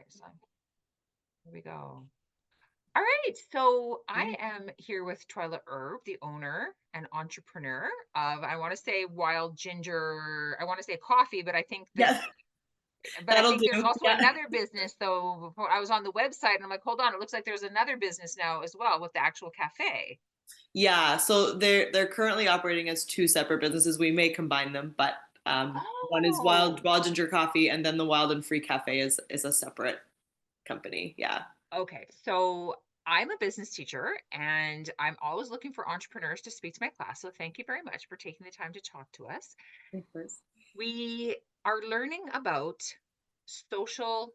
So here we go. All right. So I am here with Twila Herb, the owner and entrepreneur of, I want to say Wild Ginger. I want to say coffee, but Yes, I that'll think do. there's also Yeah. another business though. Before I was on the website and I'm like, hold on, it looks like there's another business now as well with the actual cafe. Yeah, so they're currently operating as two separate businesses. We may combine them, but one is Oh, Wild Ginger Coffee, and then the Wild and Free Cafe is a separate company. Yeah. okay. So I'm a business teacher and I'm always looking for entrepreneurs to speak to my class. So thank you very much for taking the time to talk to us. Of course. We are learning about social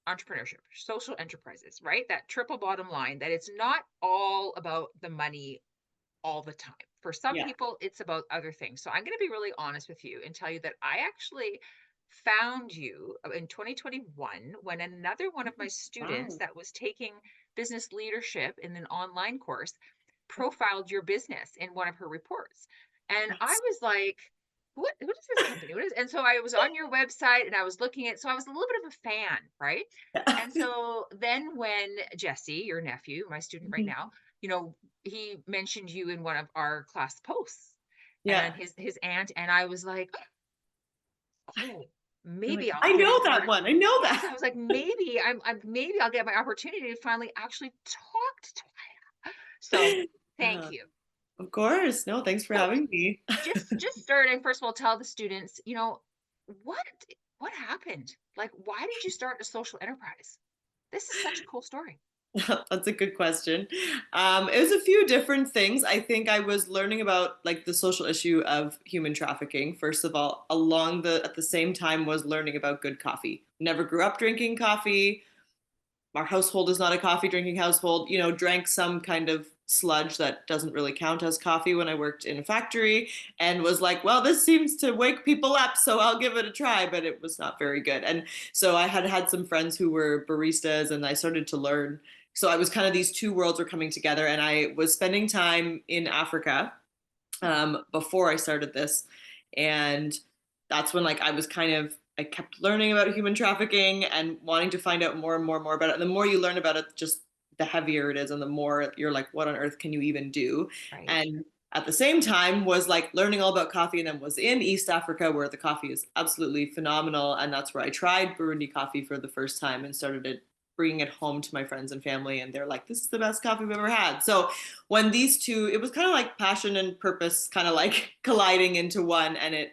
entrepreneurship, social enterprises, right? That triple bottom line that it's not all about the money all the time. For some Yeah. people, it's about other things. So I'm going to be really honest with you and tell you that I actually found you in 2021 when another one of my students Wow. that was taking business leadership in an online course profiled your business in one of her reports. And I That's was like, what is this company? What is, and so I was on your website and I was looking at, so I was a little bit of a fan, right? And so then when Jesse, your nephew, my student right now, you know, he mentioned you in one of our class posts yeah. and his aunt, and I was like, oh, You're like, maybe I'll I get know an that one. I know yes, that. I was like, maybe maybe I'll get my opportunity to finally actually talk to Twila. So thank Uh, you. of course. No, thanks for So having me. just starting, first of all, tell the students, what what happened? Like, why did you start a social enterprise? This is such a cool story. That's a good question. It was a few different things. I think I was learning about like the social issue of human trafficking. First of all, along the at the same time was learning about good coffee. Never grew up drinking coffee. Our household is not a coffee drinking household. Drank some kind of sludge that doesn't really count as coffee when I worked in a factory, and was like, well, this seems to wake people up, so I'll give it a try, but it was not very good. And so I had had some friends who were baristas, and I started to learn. So I was kind of these two worlds were coming together, and I was spending time in Africa before I started this. And that's when like I kept learning about human trafficking and wanting to find out more and more and more about it. And the more you learn about it, just the heavier it is, and the more you're like, what on earth can you even do? Right. And at the same time was like learning all about coffee, and then was in East Africa where the coffee is absolutely phenomenal, and that's where I tried Burundi coffee for the first time and started bringing it home to my friends and family, and they're like, this is the best coffee we've ever had. So when these two, it was kind of like passion and purpose kind of like colliding into one, and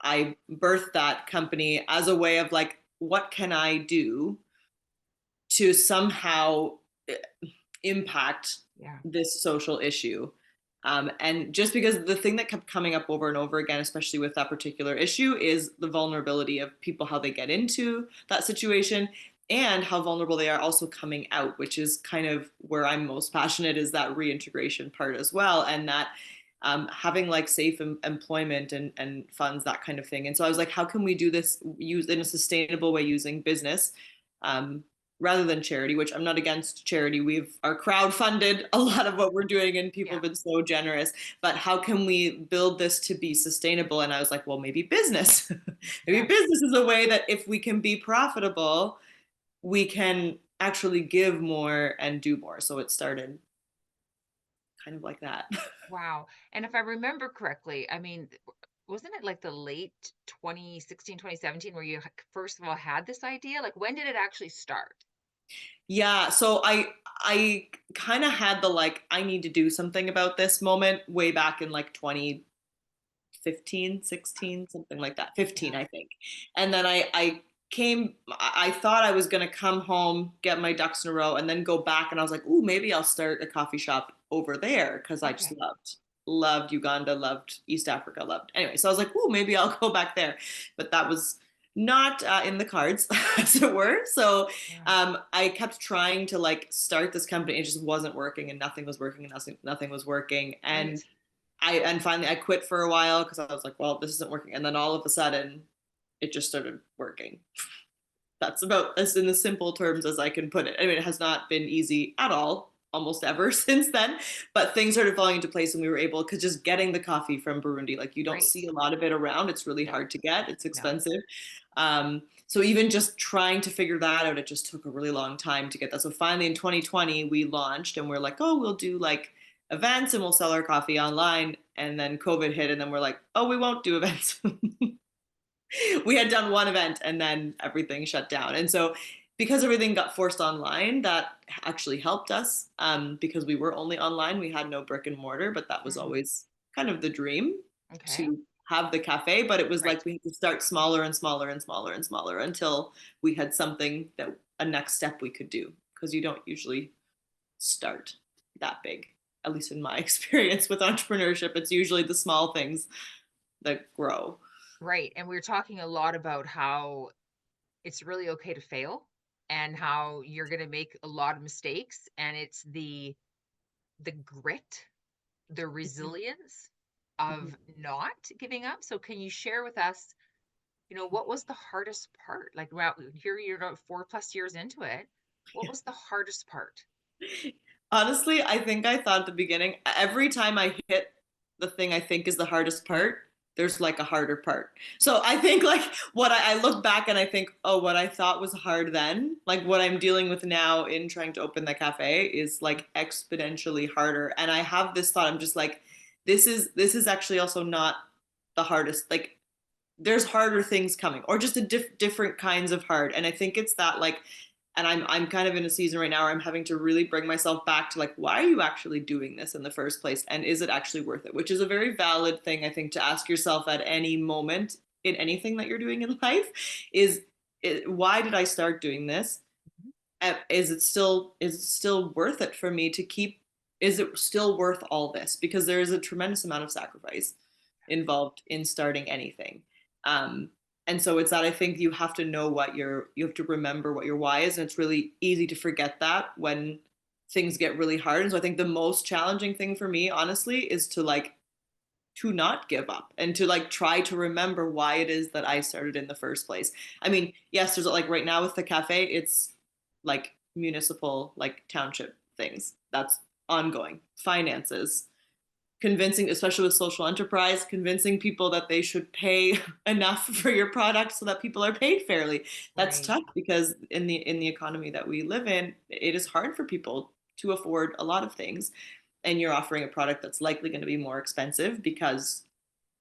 I birthed that company as a way of like, what can I do to somehow eh, impact Yeah. this social issue? And just because the thing that kept coming up over and over again, especially with that particular issue, is the vulnerability of people, how they get into that situation, and how vulnerable they are also coming out, which is kind of where I'm most passionate, is that reintegration part as well. And that having like safe employment and funds, that kind of thing. And so I was like, how can we do this use in a sustainable way using business? Um, Rather than charity, which I'm not against charity. We've are crowdfunded a lot of what we're doing, and people Yeah. have been so generous. But how can we build this to be sustainable? And I was like, well, maybe business. Maybe Yes. business is a way that if we can be profitable, we can actually give more and do more. So it started kind of like that. Wow. And if I remember correctly, I mean, wasn't it like the late 2016, 2017 where you first of all had this idea? Like, when did it actually start? Yeah, so I kind of had the like, I need to do something about this moment way back in like 2015, 16, something like that. 15, Yeah. I think. And then I thought I was going to come home, get my ducks in a row, and then go back. And I was like, ooh, maybe I'll start a coffee shop over there, because I just Okay. loved Uganda, loved East Africa, loved. Anyway, so I was like, ooh, maybe I'll go back there. But that was not in the cards, as it were. So Yeah. I kept trying to like start this company. It just wasn't working, and nothing was working, and nothing was working. Right. And finally I quit for a while because I was like, well, this isn't working. And then all of a sudden, it just started working. That's about as in the simple terms as I can put it. I mean, it has not been easy at all, almost ever since then, but things started falling into place, and we were able, because just getting the coffee from Burundi, like you don't Right. see a lot of it around. It's really No, hard to get. It's no. expensive. Um, So even just trying to figure that out, it just took a really long time to get that. So finally in 2020, we launched and we're like, oh, we'll do like events and we'll sell our coffee online. And then COVID hit, and then we're like, oh, we won't do events. We had done one event and then everything shut down. And so because everything got forced online, that actually helped us, because we were only online. We had no brick and mortar, but that was Mm, always kind of the dream okay. to have the cafe. But it was Right. like we had to start smaller and smaller and smaller and smaller until we had something that a next step we could do, because you don't usually start that big. At least in my experience with entrepreneurship, it's usually the small things that grow. Right. And we're talking a lot about how it's really okay to fail and how you're going to make a lot of mistakes, and it's the grit, the Mhm. resilience Mhm. of not giving up. So can you share with us, what was the hardest part? Like, well, here you're about 4+ years into it. What was the hardest part? Honestly, I think I thought at the beginning, every time I hit the thing I think is the hardest part, there's like a harder part. So I think like I look back and I think, oh, what I thought was hard then, like what I'm dealing with now in trying to open the cafe is like exponentially harder. And I have this thought, I'm just like, this is actually also not the hardest. Like there's harder things coming, or just a different kinds of hard. And I think it's that like, and I'm kind of in a season right now where I'm having to really bring myself back to like, why are you actually doing this in the first place, and is it actually worth it? Which is a very valid thing I think to ask yourself at any moment in anything that you're doing in life. Is why did I start doing this? Mhm. Is it still worth it for me to keep? Is it still worth all this? Because there is a tremendous amount of sacrifice involved in starting anything. Um, and so it's that I think you have to know you have to remember what your why is. And it's really easy to forget that when things get really hard. And so I think the most challenging thing for me, honestly, is to not give up and to like try to remember why it is that I started in the first place. I mean, yes, there's like right now with the cafe, it's like municipal, like township things. That's ongoing. Finances, convincing, especially with social enterprise, convincing people that they should pay enough for your product so that people are paid fairly. That's Right. tough because in the economy that we live in, it is hard for people to afford a lot of things, and you're offering a product that's likely going to be more expensive because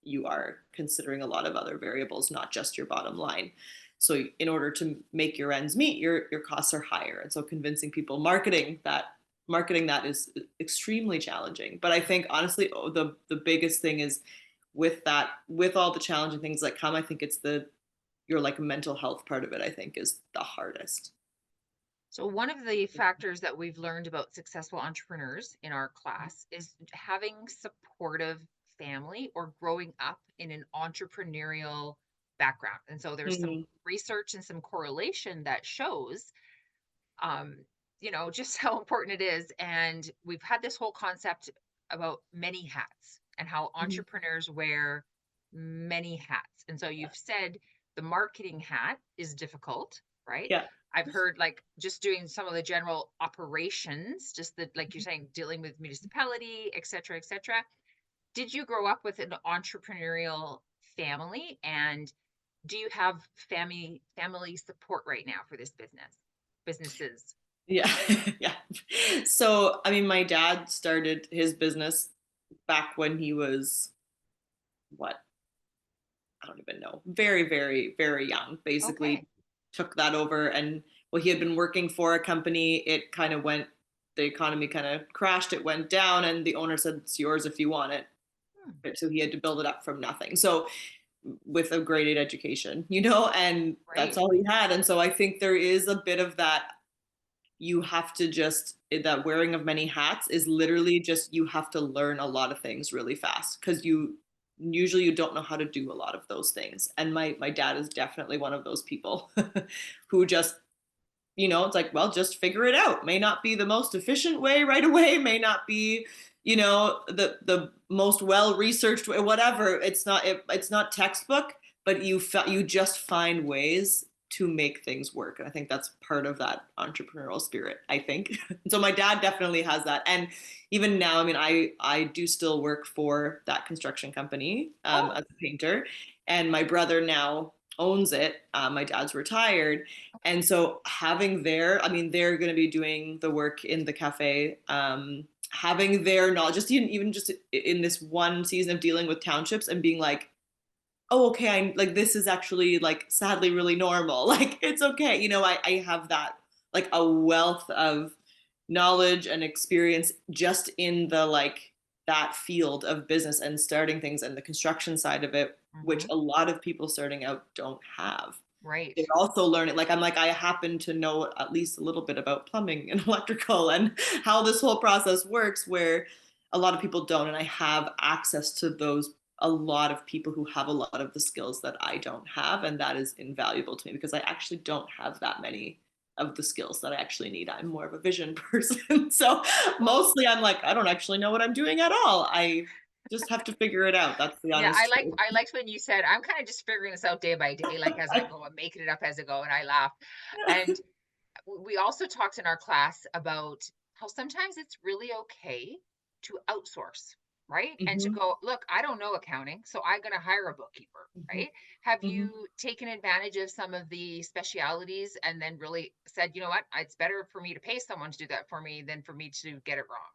you are considering a lot of other variables, not just your bottom line. So in order to make your ends meet, your costs are higher. And so convincing people, marketing that is extremely challenging. But I think honestly, the biggest thing is with that, with all the challenging things that come, I think it's your like mental health part of it, I think is the hardest. So one of the factors that we've learned about successful entrepreneurs in our class is having supportive family or growing up in an entrepreneurial background. And so there's some Mm-hmm. research and some correlation that shows um, just how important it is. And we've had this whole concept about many hats and how Mm-hmm. entrepreneurs wear many hats. And so you've said the marketing hat is difficult, right? Yeah. I've heard like just doing some of the general operations, just the like you're saying, dealing with municipality, et cetera, et cetera. Did you grow up with an entrepreneurial family? And do you have family support right now for this businesses? Yeah. Yeah. So, I mean, my dad started his business back when he was what? I don't even know. Very, very, very young. Okay. Basically took that over, and well, he had been working for a company. It kind of went the economy kind of crashed, it went down, and the owner said it's yours if you want it. Hmm, So he had to build it up from nothing. So with a grade 8 education, and that's great. all he had. And so I think there is a bit of that. You have to just that wearing of many hats is literally just you have to learn a lot of things really fast, because you don't know how to do a lot of those things. And my dad is definitely one of those people who just, it's like, well, just figure it out. May not be the most efficient way right away, may not be, the most well researched way, whatever. It's not textbook, but you just find ways to make things work. And I think that's part of that entrepreneurial spirit, I think. So my dad definitely has that. And even now, I mean, I do still work for that construction company, Oh, as a painter. And my brother now owns it. My dad's retired. And so having their, I mean, they're going to be doing the work in the cafe. Having their knowledge, just even just in this one season of dealing with townships and being like, oh, okay, I'm like, this is actually like sadly really normal. Like, it's okay. I have that, like, a wealth of knowledge and experience just in the, like, that field of business and starting things and the construction side of it, which Hmm. a lot of people starting out don't have. Right. They're also learning, like, I'm like, I happen to know at least a little bit about plumbing and electrical and how this whole process works, where a lot of people don't. And I have access to those, a lot of people who have a lot of the skills that I don't have. And that is invaluable to me because I actually don't have that many of the skills that I actually need. I'm more of a vision person. So mostly I'm like, I don't actually know what I'm doing at all. I just have to figure it out. That's the Yeah, honest truth. I liked when you said, "I'm kinda just figuring this out day by day, like, as I go, I'm making it up as I go," and I laughed. And we also talked in our class about how sometimes it's really okay to outsource, right? And to Hmm. go, "Look, I don't know accounting, so I'm gonna hire a bookkeeper," Hmm. right? Have Hmm. you taken advantage of some of the specialities and then really said, "You know what? It's better for me to pay someone to do that for me than for me to get it wrong."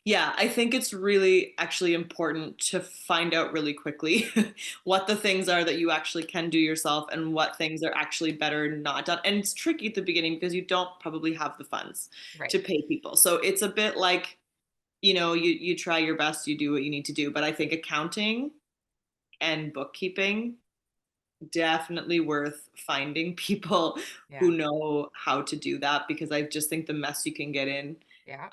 Yeah, I think it's really actually important to find out really quickly what the things are that you actually can do yourself and what things are actually better not done. And it's tricky at the beginning because you don't probably have the funds to Right. pay people. So it's a bit like, you try your best, you do what you need to do. But I think accounting and bookkeeping, definitely worth finding people Yeah. who know how to do that, because I just think the mess you can get in, Yeah.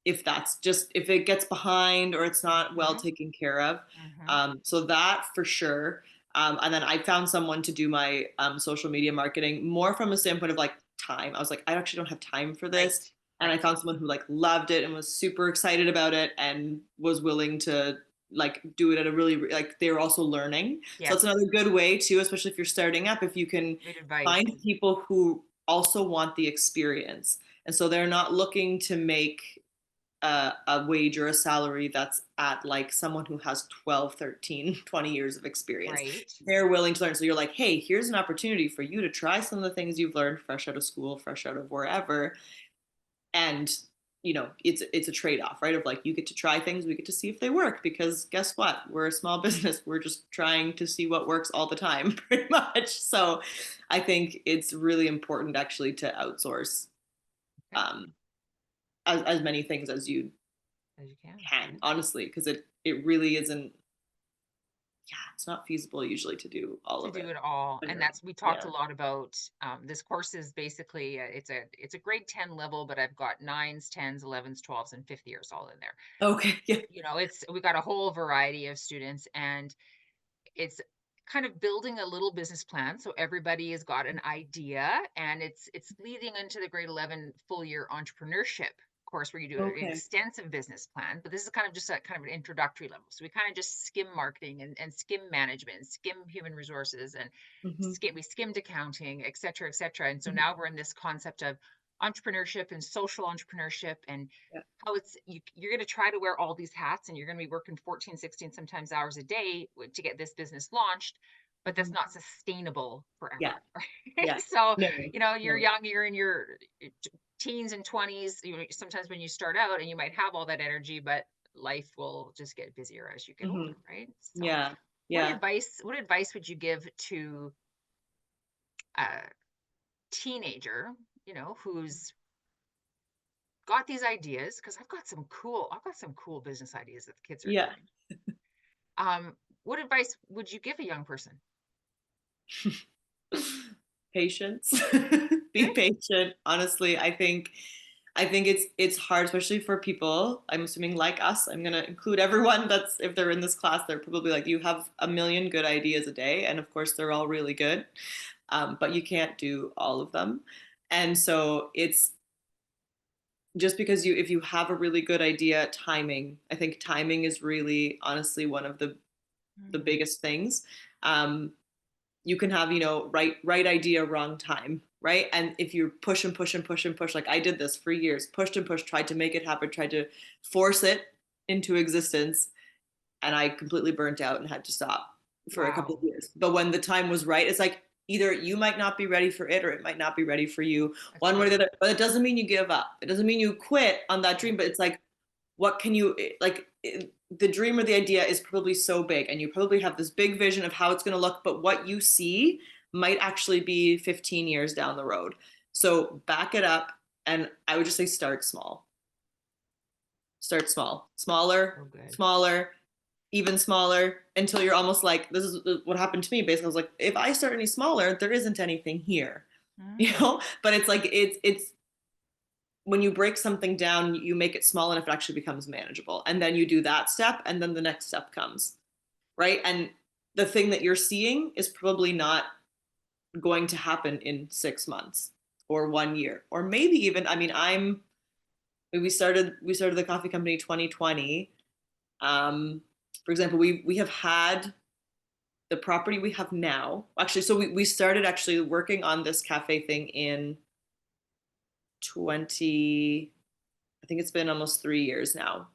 if that's just, if it gets behind or it's not well Mhm. taken care of. Mhm. So that for sure. And then I found someone to do my social media marketing more from a standpoint of like time. I was like, I actually don't have time for this. Right. And I Right. found someone who like loved it and was super excited about it and was willing to like do it at a really, like, they were also learning. So that's Yes. another good way too, especially if you're starting up, if you can Good advice. find people who also want the experience. And so they're not looking to make a wage or a salary that's at like someone who has 12, 13, 20 years of experience. Right. They're willing to learn. So you're like, hey, here's an opportunity for you to try some of the things you've learned fresh out of school, fresh out of wherever. And it's a trade-off, right? Of like, you get to try things, we get to see if they work, because guess what, we're a small business, we're just trying to see what works all the time pretty much. So I think it's really important actually to outsource Okay. um, as many things as you As you can. can, honestly, because it really isn't, yeah, it's not feasible usually to do all To of do it it all. on And your own. that's we talked Yeah. a lot about this course is basically it's a grade 10 level, but I've got nines, 10s, 11s, 12s, and fifth years all in there. Okay. Yeah. You know, it's we got a whole variety of students, and it's kind of building a little business plan so everybody has got an idea, and it's leading into the grade 11 full year entrepreneurship course where you do an Okay. extensive business plan, but this is kind of just a kind of an introductory level, so we kind of just skim marketing and skim management and skim human resources and Hmm. we skimmed accounting, et cetera, et cetera. And so now we're in this concept of entrepreneurship and social entrepreneurship, and Yeah. how you're going to try to wear all these hats, and you're going to be working 14, 16 sometimes hours a day to get this business launched, but that's Hmm. not sustainable Yeah. forever. Right? Yeah. So No. you're No. young, you're in your teens and 20s, sometimes when you start out, and you might have all that energy, but life will just get busier as you get Hmm. older, right? So Yeah. Yeah. what advice would you give to a teenager, who's got these ideas? Because I've got some cool business ideas that the kids are Yeah. doing. What advice would you give a young person? Patience. Be Okay. patient. Honestly, I think it's hard, especially for people, I'm assuming, like us. I'm gonna include everyone that's, if they're in this class, they're probably like, you have a million good ideas a day, and of course they're all really good, but you can't do all of them. And so it's just because if you have a really good idea, timing. I think timing is really honestly one of the Mm, biggest things. Um, you can have, right idea, wrong time, right? And if you push and push and push and push, like I did this for years, pushed and pushed, tried to make it happen, tried to force it into existence, and I completely burnt out and had to stop. for a couple of Wow. years. But when the time was right, it's like either you might not be ready for it or it might not be ready for you, That's one way or the right. other. But it doesn't mean you give up. It doesn't mean you quit on that Yeah. dream, but it's like, what can you, like, the dream or the idea is probably so big and you probably have this big vision of how it's going to look, but what you see might actually be 15 years down the road. So back it up. And I would just say start small. Start small, So smaller, good. smaller, even smaller until you're almost like, this is what happened to me. Basically, I was like, if I start any smaller, there isn't anything here, Mm, but it's like, it's when you break something down, you make it small enough it actually becomes manageable. And then you do that step, and then the next step comes, right? And the thing that you're seeing is probably not going to happen in 6 months or 1 year, or maybe even, I mean, we started the coffee company 2020. Um, for example, we have had the property we have now. Actually, so we started actually working on this cafe thing in 20, I think it's been almost 3 years now.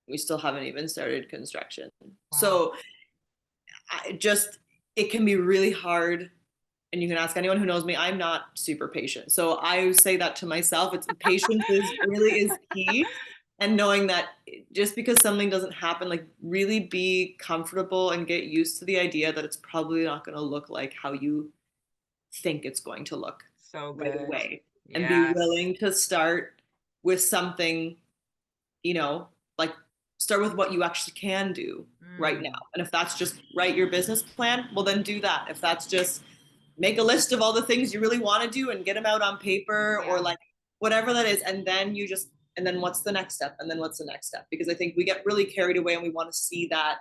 We still haven't even started construction. wow. So I just, it can be really hard. And you can ask anyone who knows me, I'm not super patient. So I say that to myself. It's patience is really is key. And knowing that just because something doesn't happen, like really be comfortable and get used to the idea that it's probably not going to look like how you think it's going to look So right good. away. And be Yes. willing to start with something, you know, like start with what you actually can do right now. Mm, And if that's just write your business plan, well, then do that. If that's just make a list of all the things you really want to do and get them out on paper or yeah. like whatever that is. And then you just, and then what's the next step? And then what's the next step? Because I think we get really carried away and we want to see that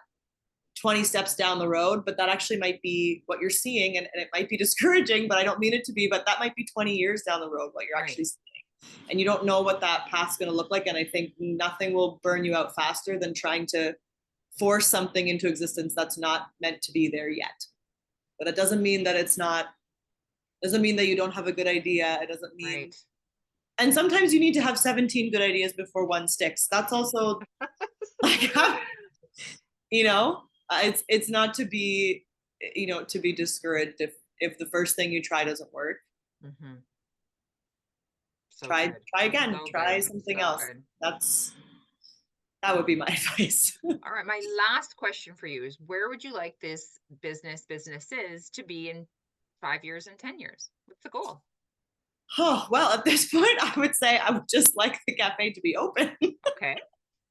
20 steps down the road, but that actually might be what you're seeing. And it might be discouraging, but I don't mean it to be, but that might be 20 years down the road, what you're Right. actually seeing. And you don't know what that path's going to look like. And I think nothing will burn you out faster than trying to force something into existence that's not meant to be there yet. But it doesn't mean that it's not, doesn't mean that you don't have a good idea. It doesn't mean, Right. and sometimes you need to have 17 good ideas before one sticks. That's also like, you know, it's not to be, to be discouraged if the first thing you try doesn't work. Hmm. So Try good. try again. So Try good. something So else. good. That would be my advice. All right. My last question for you is where would you like this businesses to be in 5 years and 10 years? What's the goal? Oh well, at this point, I would say I would just like the cafe to be open. Okay.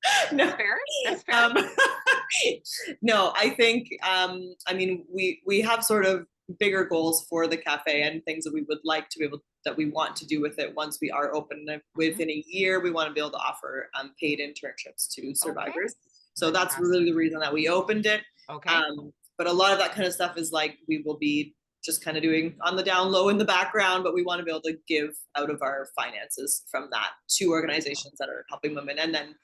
That's No, fair. That's fair. um, no, I think, I mean, we have sort of bigger goals for the cafe and things that we would like to be able, that we want to do with it once we are open. And Hmm. within a year, we want to be able to offer paid internships to Okay. survivors. So that's really Fantastic. the reason that we opened it. Okay. But a lot of that kind of stuff is like we will be just kind of doing on the down low in the background, but we want to be able to give out of our finances from that to Beautiful. organizations that are helping women. And then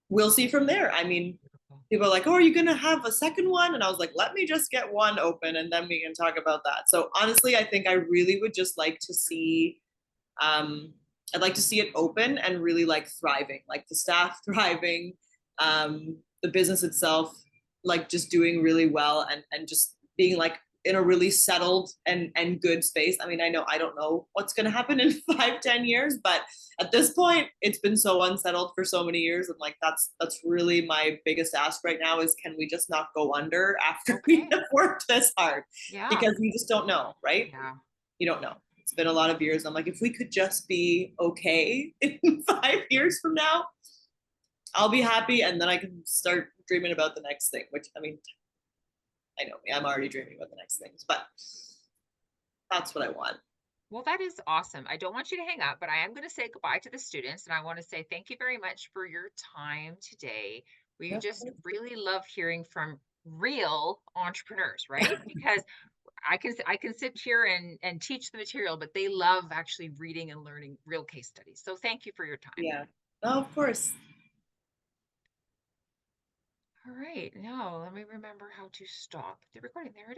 we'll see from there. I mean, Beautiful. people are like, "Oh, are you gonna have a second one?" And I was like, "Let me just get one open, and then we can talk about that." So honestly, I think I really would just like to see. Um, I'd like to see it open and really like thriving, like the staff thriving, the business itself, like just doing really well, and just being like in a really settled and good space. I mean, I know I don't know what's going to happen in 5, 10 years, but at this point, it's been so unsettled for so many years. And like that's really my biggest ask right now is can we just not go under after we Okay. have worked this hard? Yeah. Because you just don't know, right? Yeah. You don't know. It's been a lot of years. I'm like, if we could just be okay in 5 years from now, I'll be happy, and then I can start dreaming about the next thing. Which I mean, I know me, I'm already dreaming about the next things, but that's what I want. Well, that is awesome. I don't want you to hang up, but I am going to say goodbye to the students. And I want to say thank you very much for your time today. We Yep. just really love hearing from real entrepreneurs, right? Because I can sit here and teach the material, but they love actually reading and learning real case studies. So thank you for your time. Yeah. Oh, of course. All right. Now let me remember how to stop the recording. There it is.